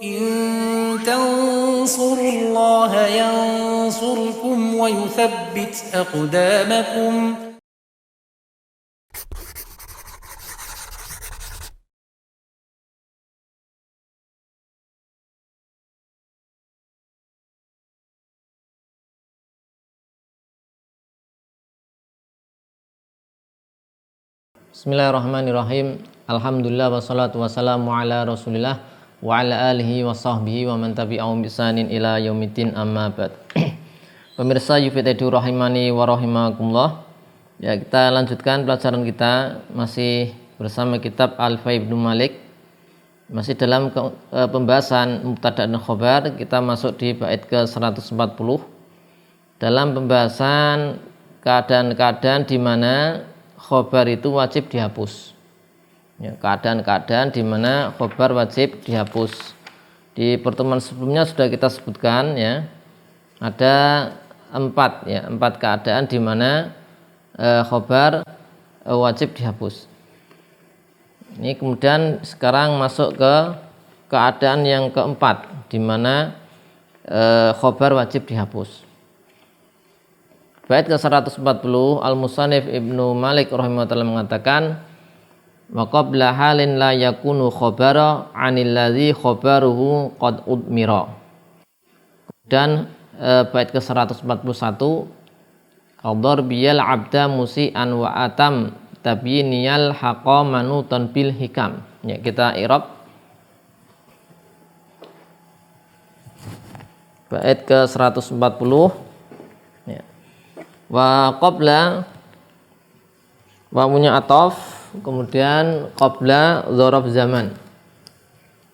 إن تنصروا الله ينصركم ويثبت أقدامكم. Bismillahirrahmanirrahim. Alhamdulillah wassalatu wassalamu ala Rasulillah wa ala alihi wa sahbihi wa man tabi'ahum bisanin ila yaumiddin, amma ba'd. Pemirsa Yufid Edu rahimani wa rahimakumullah. Ya, kita lanjutkan pelajaran kita masih bersama kitab Alfiya Ibnu Malik. Masih dalam pembahasan mubtada dan khobar. Kita masuk di bait ke 140 dalam pembahasan keadaan-keadaan di mana khobar itu wajib dihapus. Ya, keadaan-keadaan di mana khobar wajib dihapus. Di pertemuan sebelumnya sudah kita sebutkan, ya, ada empat keadaan di mana khobar wajib dihapus. Ini kemudian sekarang masuk ke keadaan yang keempat di mana khobar wajib dihapus. Bait ke 140, Al-Musannif Ibnu Malik rahimahullah mengatakan, wa qabla halin la yakunu khabara 'anil ladzi khabaruhu qad udmira. Dan bait ke 141, qadar biyal 'abda musi'an wa atam tabyiniyal haqa manutan bil hikam. Ya, kita i'rab bait ke 140. Ya. Wa qabla wa punya ataf, kemudian qabla dzaraf zaman.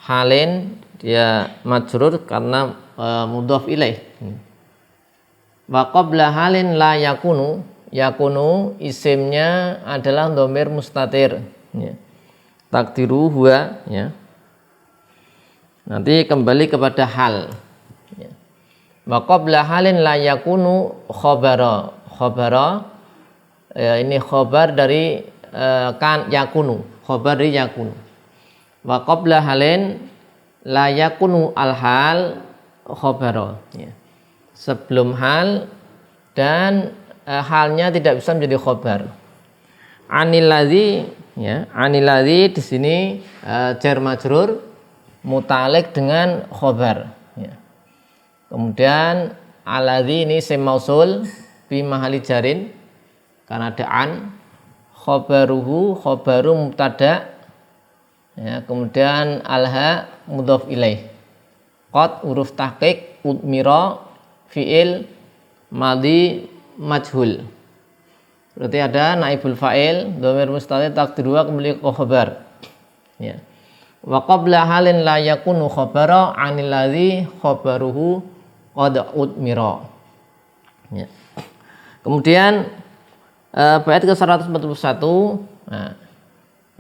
Halin dia majrur karena mudhaf ilaih. Wa qabla halin la yakunu, yakunu isimnya adalah dhamir mustatir, ya. Takdiru huwa, ya. Nanti kembali kepada hal, ya. Wa qabla halin la yakunu khabara. Khabara, ya, ini khabar dari kan yakunu, khabar dari yakunu. Wa qabla halin la yakunu al hal khabara, ya. Sebelum hal dan halnya tidak bisa menjadi khabar. Anil ladzi, ya, anil ladzi di sini jar majrur muta'alliq dengan khabar, ya. Kemudian alladzi ini isim mausul fi mahali jarin karena ada an, khabaruhu khabaru mubtada, ya, kemudian alha mudhaf ilaih, qad huruf tahqiq, udmira fiil madhi majhul, berarti ada naibul fa'il dhamir mustatir takdirua kembali ke khabar, ya. Wa qabla halin la yakunu khabara 'anil ladzi khabaruhu qad udmira, ya. Kemudian bait ke 141, nah,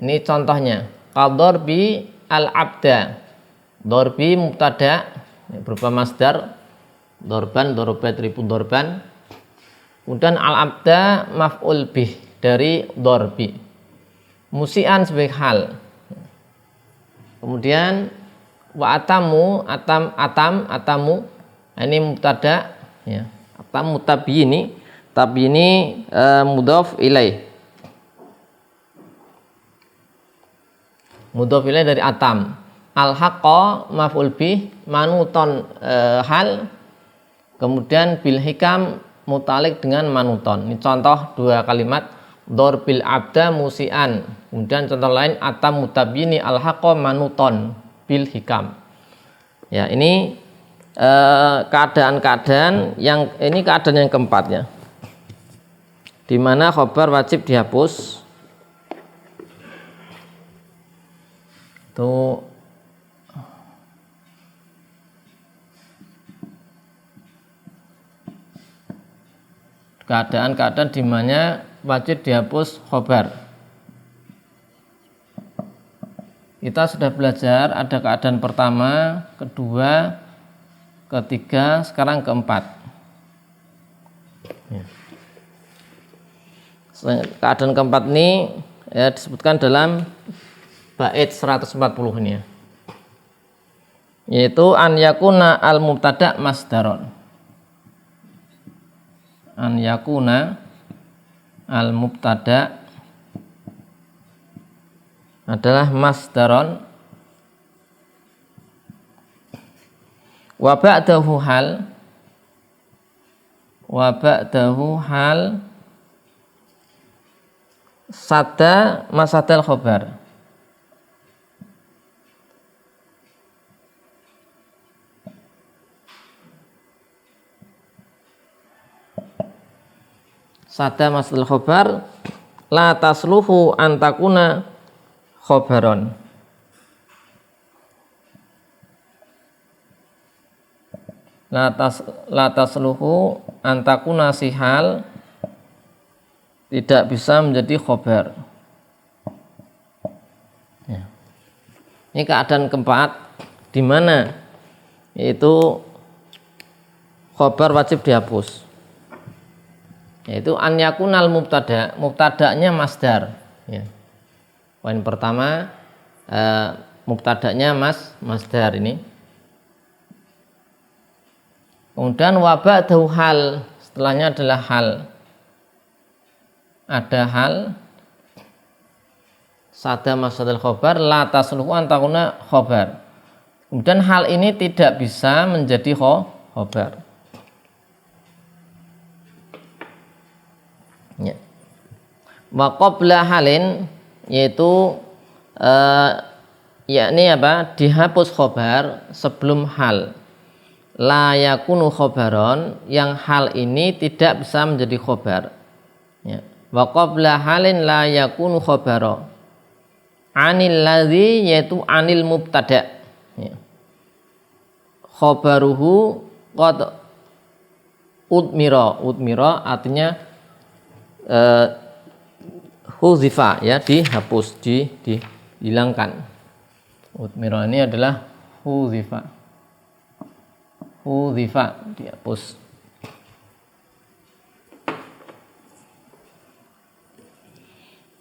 ini contohnya qadar bi al-abda, dorbi mubtada, ya, berupa masdar dorban, dorobat, ribu dorban. Kemudian al-abda maf'ul bih dari dorbi, musian sebagai hal. Kemudian wa atamu, atamu, ini mubtada, ya. Atam mutabiyini, tapi ini mudhaf ilaih. Mudhaf ilaih dari atam. Al-haqqa maf'ul bih manuton hal, kemudian bil hikam mutalik dengan manuton. Ini contoh dua kalimat, dorbil abda musian. Kemudian contoh lain, atam mutabini al-haqqa manuton bil hikam. Ya, ini keadaan-keadaan yang ini keadaan yang keempat, ya, di mana khobar wajib dihapus. Itu keadaan-keadaan di mana wajib dihapus khobar. Kita sudah belajar ada keadaan pertama, kedua, ketiga, sekarang keempat. Ya. Keadaan keempat ini, ya, disebutkan dalam bait 140 ini, ya. yaitu an yakuna al mubtada masdaron. An yakuna al mubtada adalah masdaron wa ba'dahu hal sada masadal khobar. Sada masadal khobar la tasluhu antakuna khobaron. La tasluhu antakuna sihal tidak bisa menjadi khobar. Ya. Ini keadaan keempat di mana yaitu khobar wajib dihapus. Yaitu an yakunal mubtada, mubtadanya masdar. Ya. Poin pertama mubtadanya masdar ini. Kemudian wa ba'dahu hal, setelahnya adalah hal. Ada hal sada masadal khobar la tasluhu an takuna khobar. Kemudian hal ini tidak bisa menjadi khobar. Ya. Wa qabla halin, yaitu yakni apa? Dihapus khobar sebelum hal. La yakunu khobaron, yang hal ini tidak bisa menjadi khobar. Ya. Wa qabla halin la yakunu khobaro anil ladzi, yaitu anil mubtada. Ya. Khobaruhu qad udmira artinya huzifa, ya, dihapus, dihilangkan. Udmira ini adalah huzifa, dihapus.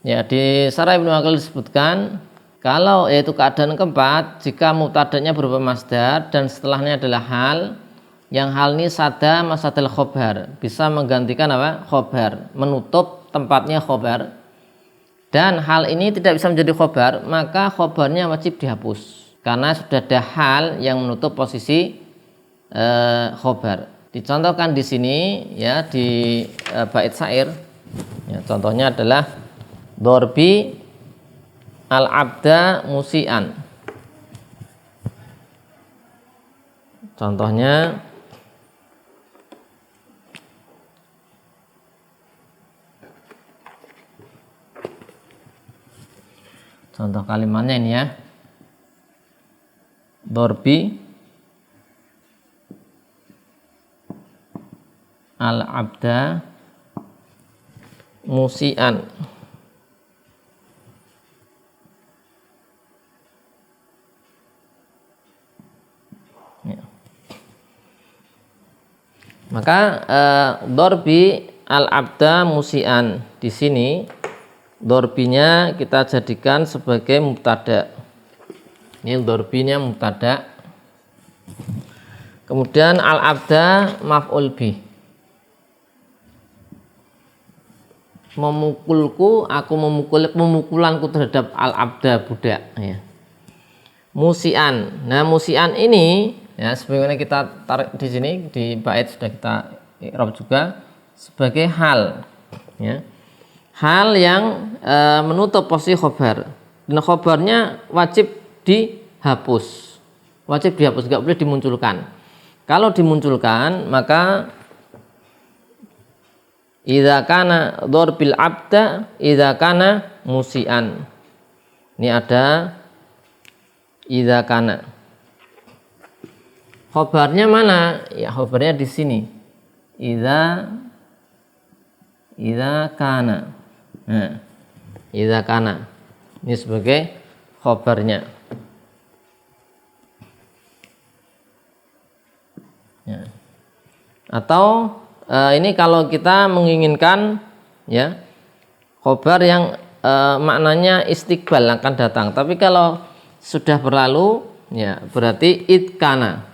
Ya, di Syarah Ibnu Aqil disebutkan kalau yaitu keadaan keempat jika mubtadanya berupa masdar dan setelahnya adalah hal, yang hal ini sada masadal khobar, bisa menggantikan apa? Khobar, menutup tempatnya khobar. Dan hal ini tidak bisa menjadi khobar, maka khobarnya wajib dihapus karena sudah ada hal yang menutup posisi khobar. Dicontohkan di sini, ya, di bait syair. Ya, contohnya adalah dorbi al-abda musian. Contohnya contoh kalimatnya ini, ya. Dorbi al-abda musian. Ya. Maka dorbi al-abda musian di sini dorbinya kita jadikan sebagai mubtada. Ini dorbinya mubtada. Kemudian al-abda maf'ul bih. Memukulku, aku memukul, pemukulanku terhadap al-abda budak, ya. Musian. Nah, musian ini, ya, sebagaimana kita tarik di sini di bait sudah kita i'rab juga sebagai hal, ya. Hal yang menutup posisi khobar. Dan khobarnya wajib dihapus. Wajib dihapus, nggak boleh dimunculkan. Kalau dimunculkan, maka idza kana dzarbil abda idza kana musian. Ini ada idza kana. Khobarnya mana? Ya, khobarnya di sini. Idza kana. Nah, idza kana. Ini sebagai khobarnya. Ya. Atau ini kalau kita menginginkan, ya, khobar yang maknanya istiqbal, akan datang. Tapi kalau sudah berlalu, ya berarti id kana.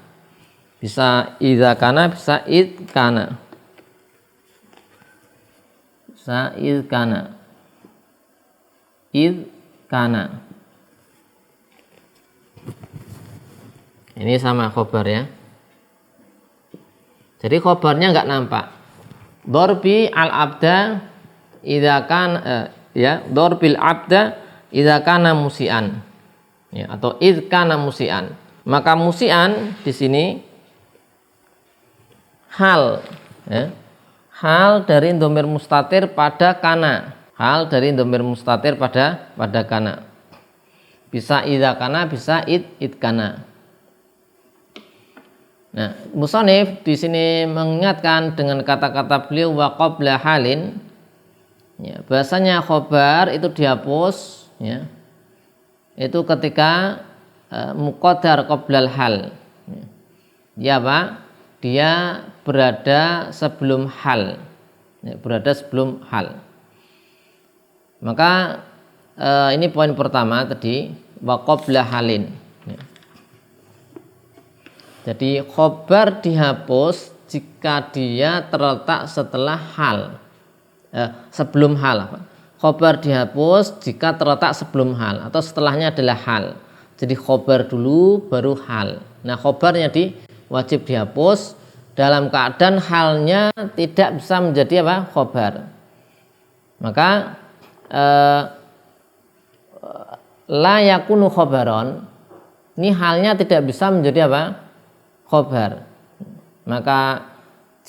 Bisa idza kana, bisa id kana. Bisa id kana. Id kana. Ini sama khobar ya. Jadi khobarnya nggak nampak. Dorbi al abda idza kana ya, dorbil abda idza kana musian. Ya, atau id kana musian. Maka musian di sini hal ya. Hal dari dhamir mustatir pada kana. Hal dari dhamir mustatir pada kana. Bisa idza kana, bisa id kana. Nah, musannif di sini mengingatkan dengan kata-kata beliau wa qabla halin, ya, bahasanya khobar itu dihapus, ya, itu ketika muqaddar qoblal hal, ya apa? Dia berada sebelum hal, ya, berada sebelum hal. Maka ini poin pertama tadi wa qabla halin. Jadi khobar dihapus jika dia terletak setelah hal, sebelum hal. Khobar dihapus jika terletak sebelum hal atau setelahnya adalah hal. Jadi khobar dulu baru hal. Nah, khobarnya wajib dihapus dalam keadaan halnya tidak bisa menjadi apa? Khobar. Maka la yakunu khobaron, ini halnya tidak bisa menjadi apa? Khobar. Maka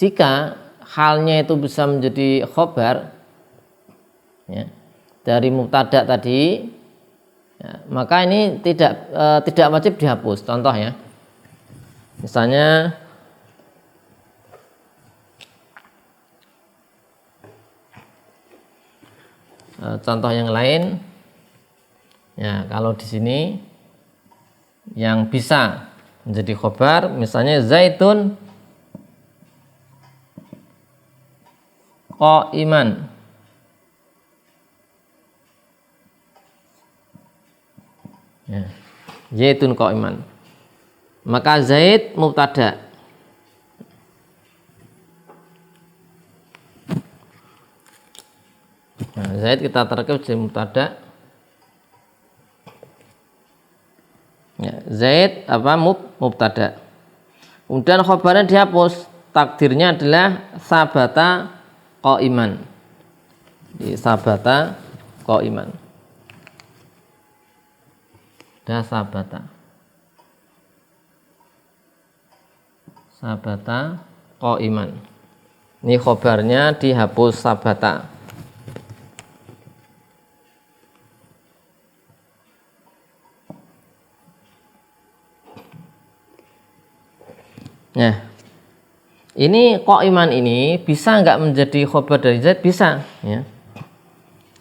jika halnya itu bisa menjadi khobar, ya, dari mubtada tadi, ya, maka ini tidak wajib dihapus. Contoh ya, misalnya contoh yang lain, ya, kalau di sini yang bisa menjadi khobar, misalnya zaitun qa'iman. Ya, zaitun qa'iman. Maka zaid mubtada. Nah, zaid kita terkait jadi mubtada. Ya, zaid apa mubtada. Kemudian khobarnya dihapus, takdirnya adalah sabata qa'iman. Di sabata qa'iman. Dah sabata qa'iman. Ini khobarnya dihapus sabata. Nah, ini qa'iman ini bisa nggak menjadi khobar dari zaid? Bisa, ya.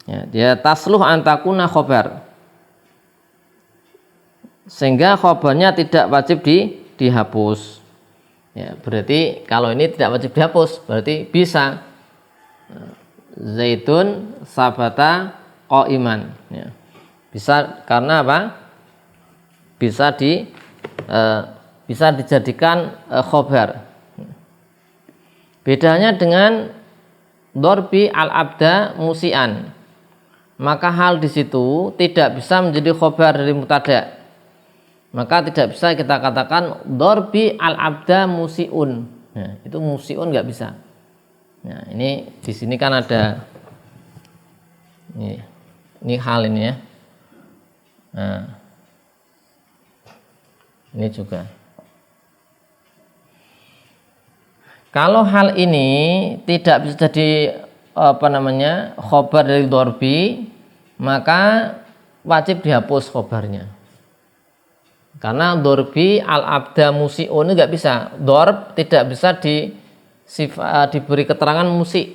Ya, dia tasluh antakuna khobar, sehingga khobarnya tidak wajib dihapus. Ya, berarti kalau ini tidak wajib dihapus, berarti bisa zaitun sabata qa'iman. Ya. Bisa karena apa? Bisa dijadikan khobar. Bedanya dengan dorbi al-abda musian, maka hal di situ tidak bisa menjadi khobar dari mubtada. Maka tidak bisa kita katakan dorbi al-abda musiun. Nah, itu musiun nggak bisa. Nah, ini di sini kan ada ini hal ini ya. Nah, ini juga. Kalau hal ini tidak bisa jadi khobar dari dorbi, maka wajib dihapus khobarnya. Karena dorbi al-abda musi'un nggak bisa. Dorb tidak bisa diberi keterangan musik.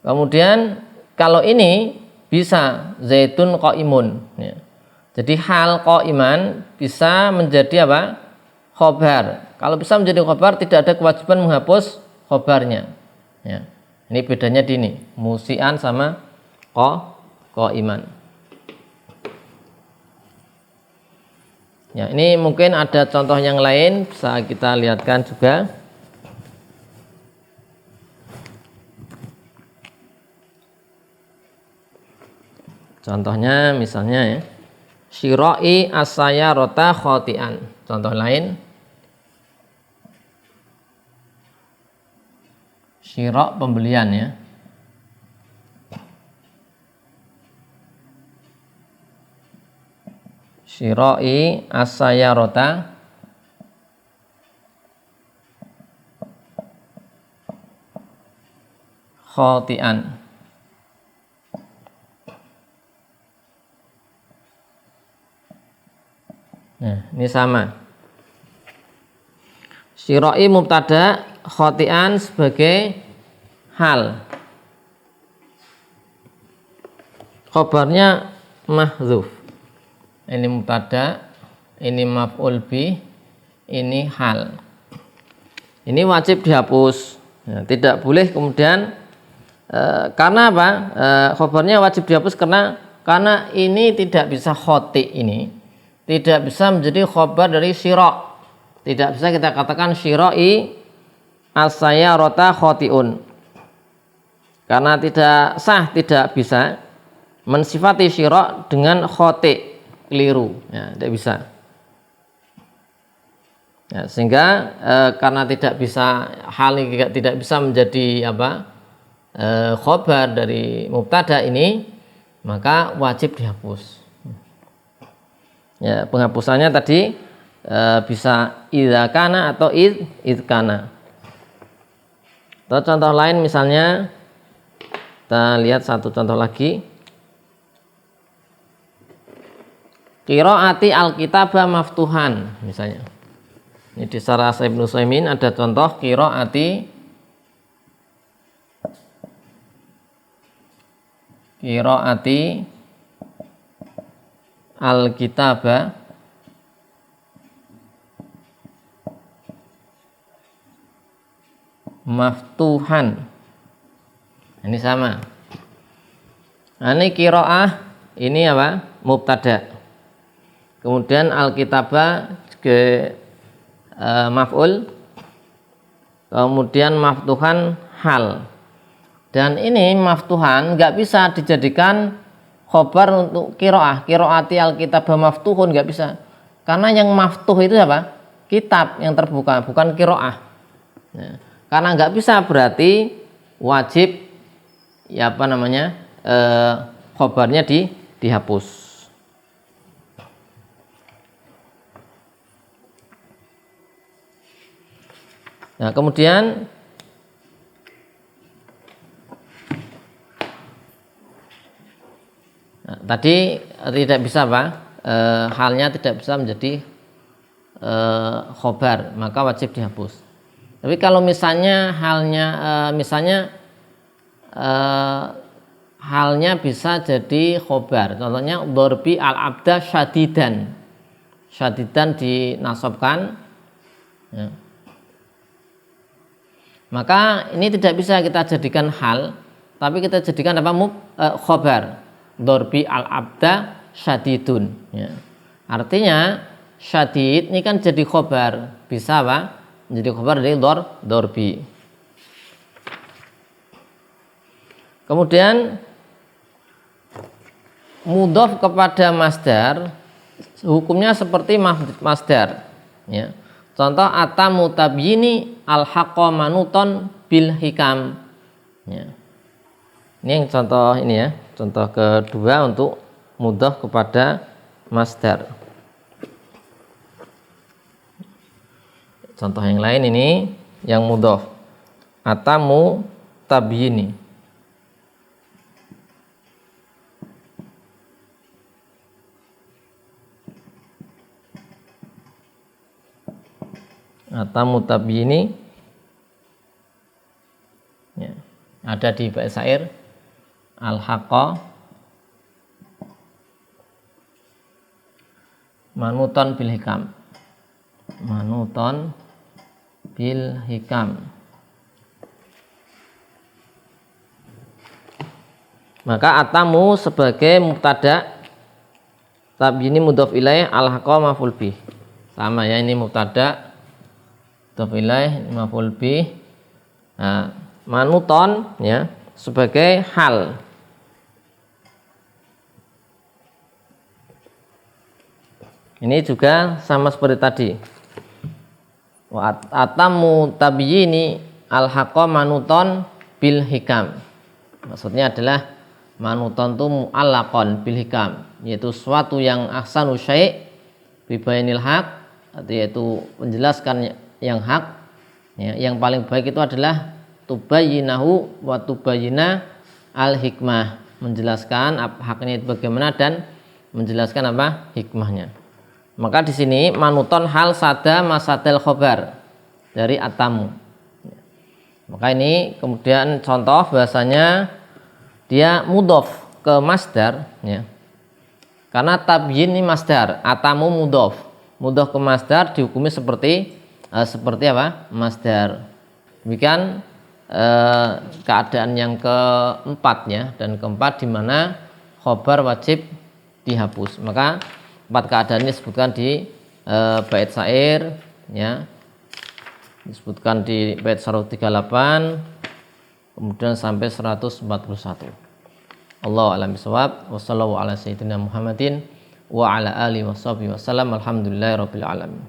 Kemudian kalau ini bisa zaitun qa'imun. Ya. Jadi hal qa'iman bisa menjadi apa? Khobar. Kalau bisa menjadi khobar, tidak ada kewajiban menghapus khobarnya. Ya. Ini bedanya di ini, musian sama qa'iman. Ya, ini mungkin ada contoh yang lain bisa kita lihatkan juga. Contohnya misalnya ya, syira'i as-sayyarata khotian. Contoh lain, syira' pembelian ya. Syira'i as-sayyarata khotian. Nah, ini sama. Syira'i mubtada, khotian sebagai hal. Khobarnya mahdzuf. Ini mubtada, ini maf'ul bih, ini hal. Ini wajib dihapus. Nah, tidak boleh kemudian karena apa? Khobarnya wajib dihapus karena ini tidak bisa khoti ini. Tidak bisa menjadi khobar dari syira'. Tidak bisa kita katakan syira'i as-sayyarata khotiun. Karena tidak sah, tidak bisa mensifati syira' dengan khoti, keliru. Ya, tidak bisa. Ya, sehingga karena tidak bisa, hal ini tidak bisa menjadi khobar dari mubtada ini, maka wajib dihapus. Ya, penghapusannya tadi bisa idza kana atau id kana. Atau contoh lain misalnya, kita lihat satu contoh lagi. Qiraati alkitaba maftuhan misalnya. Ini di Syarah Ibnu Utsaimin ada contoh qiraati alkitaba maftuhan. Ini sama. Nah, ini qiraah, ini apa? Mubtada. Kemudian alkitaba ke maf'ul. Kemudian maftuhan hal. Dan ini maftuhan nggak bisa dijadikan khobar untuk qiraah. Qiraati alkitabah maftuhun nggak bisa. Karena yang maftuh itu apa? Kitab yang terbuka, bukan qiraah. Nah, karena nggak bisa berarti wajib khobarnya dihapus. Nah, kemudian tadi tidak bisa halnya tidak bisa menjadi khobar, maka wajib dihapus. Tapi kalau misalnya halnya bisa jadi khobar, contohnya dorbi al-abda syadidan dinasabkan ya. Maka ini tidak bisa kita jadikan hal, tapi kita jadikan khobar. Dorbi al-abda syadidun ya. Artinya syadid ini kan jadi khobar, bisa menjadi khobar dari dorbi. Kemudian mudhof kepada masdar hukumnya seperti masdar ya. Contoh atamu tabyini al-haqqa manuton bil hikam ya. Ini yang contoh ini ya, contoh kedua untuk mudhof kepada masdar. Contoh yang lain ini yang mudhof. Atamu tabyini. Atamu tabyini ya, ada di bait syair al-haqqa manuton bil hikam. Manuton bil hikam. Maka atamu sebagai mubtada Tabyin ini mudhof ilaih, alhaqa maf'ul bih. Sama ya, ini mubtada mudhof ilaih maf'ul bih. Nah, manuton ya sebagai hal. Ini juga sama seperti tadi. Wa atamu tabyini alhaqa manuton bil hikam. Maksudnya adalah manuton itu mu'allaqon bil hikam, yaitu suatu yang ahsanu syai' bi bayanil haq, yaitu menjelaskan yang hak. Ya, yang paling baik itu adalah tubayyinahu wa tubayyina al hikmah, menjelaskan haknya itu bagaimana dan menjelaskan apa hikmahnya. Maka di sini manuton hal sada masadel khobar dari atamu. Maka ini kemudian contoh bahasanya dia mudhof ke masdar ya. Karena tabyin ini masdar, atamu mudhof. Mudhof ke masdar dihukumi seperti apa? Masdar. Demikian keadaan yang keempat ya, dan keempat di mana khobar wajib dihapus. Maka empat keadaan ini disebutkan di bait syair ya. Disebutkan di bait syarah 38 kemudian sampai 141. Allahu a'lam bishawab. Wassallallahu ala sayyidina Muhammadin wa ala alihi washabihi wasallam. Alhamdulillahirabbil alamin.